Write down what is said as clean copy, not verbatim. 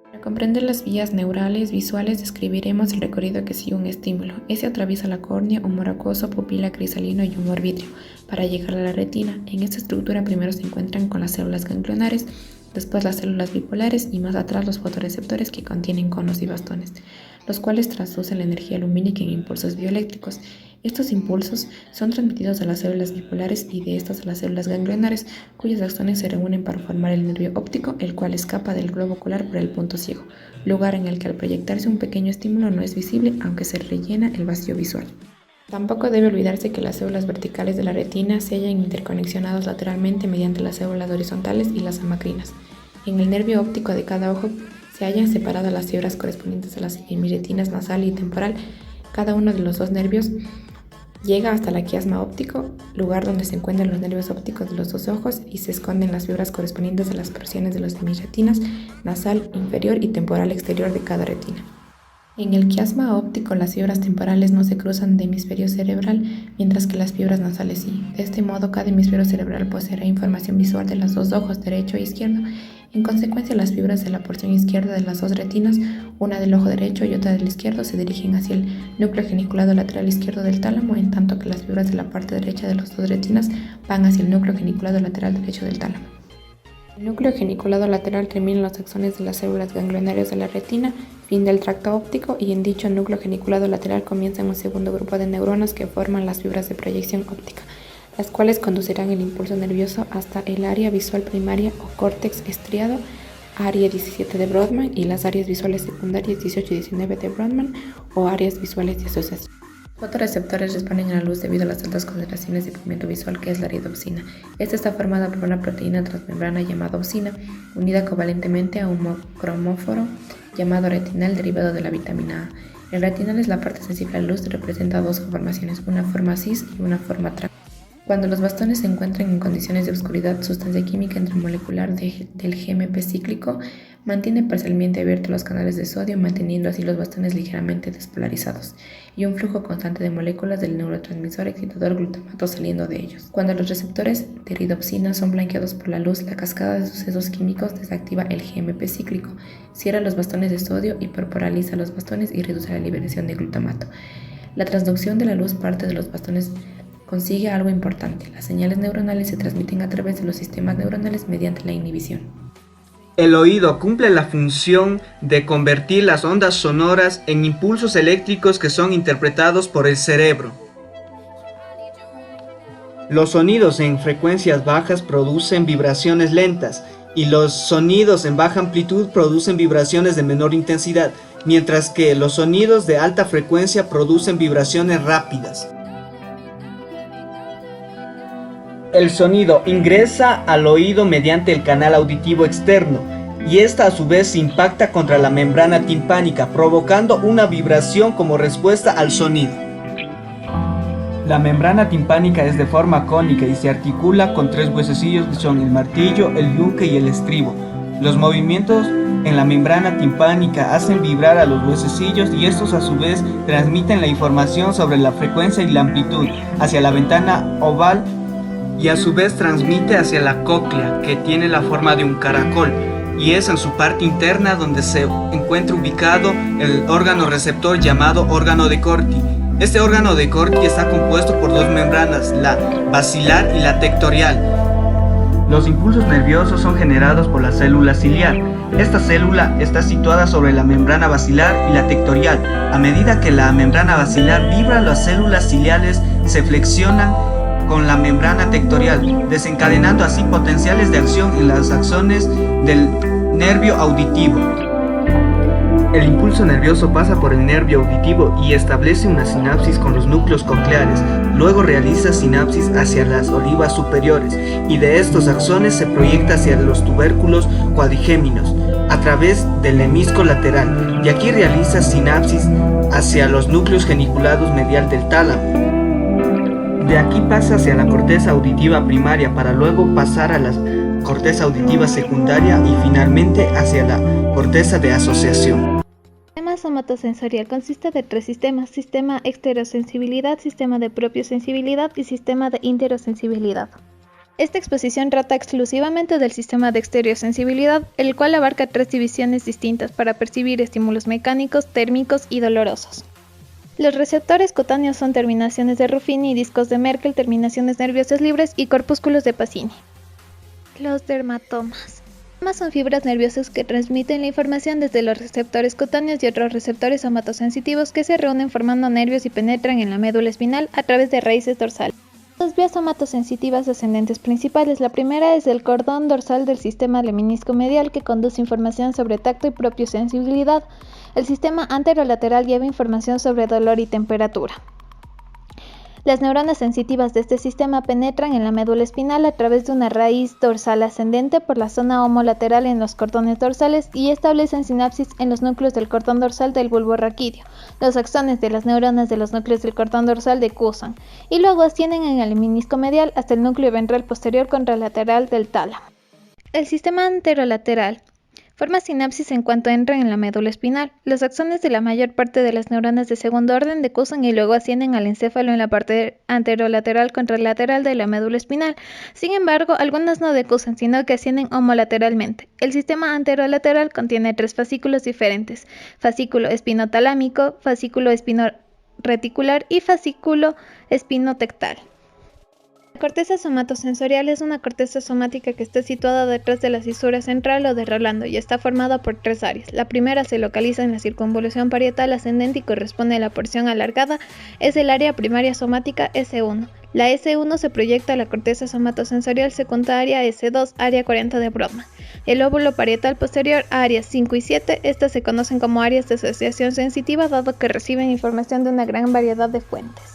Para comprender las vías neurales visuales describiremos el recorrido que sigue un estímulo. Ese atraviesa la córnea, humor acuoso, pupila, crisalino y humor vítreo para llegar a la retina. En esta estructura primero se encuentran con las células ganglionares, después las células bipolares y más atrás los fotorreceptores que contienen conos y bastones, los cuales traducen la energía lumínica en impulsos bioeléctricos. Estos impulsos son transmitidos a las células bipolares y de estas a las células ganglionares, cuyos axones se reúnen para formar el nervio óptico, el cual escapa del globo ocular por el punto ciego, lugar en el que al proyectarse un pequeño estímulo no es visible, aunque se rellena el vacío visual. Tampoco debe olvidarse que las células verticales de la retina se hallan interconexionadas lateralmente mediante las células horizontales y las amacrinas. En el nervio óptico de cada ojo se hallan separadas las fibras correspondientes a las hemiretinas nasal y temporal. Cada uno de los dos nervios llega hasta el quiasma óptico, lugar donde se encuentran los nervios ópticos de los dos ojos, y se esconden las fibras correspondientes a las porciones de las hemiretinas nasal inferior y temporal exterior de cada retina. En el quiasma óptico, las fibras temporales no se cruzan de hemisferio cerebral, mientras que las fibras nasales sí. De este modo, cada hemisferio cerebral poseerá información visual de los dos ojos, derecho e izquierdo. En consecuencia, las fibras de la porción izquierda de las dos retinas, una del ojo derecho y otra del izquierdo, se dirigen hacia el núcleo geniculado lateral izquierdo del tálamo, en tanto que las fibras de la parte derecha de las dos retinas van hacia el núcleo geniculado lateral derecho del tálamo. El núcleo geniculado lateral termina en los axones de las células ganglionarias de la retina, fin del tracto óptico, y en dicho núcleo geniculado lateral comienza un segundo grupo de neuronas que forman las fibras de proyección óptica, las cuales conducirán el impulso nervioso hasta el área visual primaria o córtex estriado, área 17 de Brodmann, y las áreas visuales secundarias 18 y 19 de Brodmann o áreas visuales de asociación. Fotorreceptores responden a la luz debido a las altas concentraciones de pigmento visual que es la iridopsina. Esta está formada por una proteína transmembrana llamada opsina, unida covalentemente a un cromóforo llamado retinal derivado de la vitamina A. El retinal es la parte sensible a la luz y representa dos conformaciones, una forma cis y una forma trans. Cuando los bastones se encuentran en condiciones de oscuridad, sustancia química intramolecular del GMP cíclico mantiene parcialmente abiertos los canales de sodio, manteniendo así los bastones ligeramente despolarizados, y un flujo constante de moléculas del neurotransmisor excitador glutamato saliendo de ellos. Cuando los receptores de iridopsina son blanqueados por la luz, la cascada de sucesos químicos desactiva el GMP cíclico, cierra los bastones de sodio, hiperpolariza los bastones y reduce la liberación de glutamato. La transducción de la luz parte de los bastones consigue algo importante: las señales neuronales se transmiten a través de los sistemas neuronales mediante la inhibición. El oído cumple la función de convertir las ondas sonoras en impulsos eléctricos que son interpretados por el cerebro. Los sonidos en frecuencias bajas producen vibraciones lentas y los sonidos en baja amplitud producen vibraciones de menor intensidad, mientras que los sonidos de alta frecuencia producen vibraciones rápidas. El sonido ingresa al oído mediante el canal auditivo externo, y esta a su vez se impacta contra la membrana timpánica, provocando una vibración como respuesta al sonido. La membrana timpánica es de forma cónica y se articula con tres huesecillos que son el martillo, el yunque y el estribo. Los movimientos en la membrana timpánica hacen vibrar a los huesecillos, y estos a su vez transmiten la información sobre la frecuencia y la amplitud hacia la ventana oval, y a su vez transmite hacia la cóclea, que tiene la forma de un caracol, y es en su parte interna donde se encuentra ubicado el órgano receptor llamado órgano de Corti. Este órgano de Corti está compuesto por dos membranas, la basilar y la tectorial. Los impulsos nerviosos son generados por la célula ciliar. Esta célula está situada sobre la membrana basilar y la tectorial. A medida que la membrana basilar vibra, las células ciliares se flexionan con la membrana tectorial, desencadenando así potenciales de acción en los axones del nervio auditivo. El impulso nervioso pasa por el nervio auditivo y establece una sinapsis con los núcleos cocleares. Luego realiza sinapsis hacia las olivas superiores, y de estos axones se proyecta hacia los tubérculos cuadrigéminos a través del hemisco lateral, y aquí realiza sinapsis hacia los núcleos geniculados medial del tálamo. De aquí pasa hacia la corteza auditiva primaria para luego pasar a la corteza auditiva secundaria y finalmente hacia la corteza de asociación. Los sistemas somatosensorial consiste de 3 sistemas: sistema exterosensibilidad, sistema de propiosensibilidad y sistema de interosensibilidad. Esta exposición trata exclusivamente del sistema de exteriosensibilidad, el cual abarca 3 divisiones distintas para percibir estímulos mecánicos, térmicos y dolorosos. Los receptores cutáneos son terminaciones de Ruffini y discos de Merkel, terminaciones nerviosas libres y corpúsculos de Pacini. Los dermatomas son fibras nerviosas que transmiten la información desde los receptores cutáneos y otros receptores somatosensitivos que se reúnen formando nervios y penetran en la médula espinal a través de raíces dorsales. Dos vías somatosensitivas ascendentes principales. La primera es el cordón dorsal del sistema lemnisco-medial que conduce información sobre tacto y propiosensibilidad. El sistema anterolateral lleva información sobre dolor y temperatura. Las neuronas sensitivas de este sistema penetran en la médula espinal a través de una raíz dorsal ascendente por la zona homolateral en los cordones dorsales y establecen sinapsis en los núcleos del cordón dorsal del bulbo raquídeo. Los axones de las neuronas de los núcleos del cordón dorsal decursan y luego ascienden en el menisco medial hasta el núcleo ventral posterior contralateral del tálamo. El sistema anterolateral forma sinapsis en cuanto entran en la médula espinal. Los axones de la mayor parte de las neuronas de segundo orden decursan y luego ascienden al encéfalo en la parte anterolateral contralateral de la médula espinal. Sin embargo, algunas no decursan, sino que ascienden homolateralmente. El sistema anterolateral contiene 3 fascículos diferentes: fascículo espinotalámico, fascículo espinoreticular y fascículo espinotectal. La corteza somatosensorial es una corteza somática que está situada detrás de la cisura central o de Rolando y está formada por 3 áreas. La primera se localiza en la circunvolución parietal ascendente y corresponde a la porción alargada. Es el área primaria somática S1. La S1 se proyecta a la corteza somatosensorial secundaria S2, área 40 de Brodmann. El lóbulo parietal posterior, áreas 5 y 7. Estas se conocen como áreas de asociación sensitiva dado que reciben información de una gran variedad de fuentes.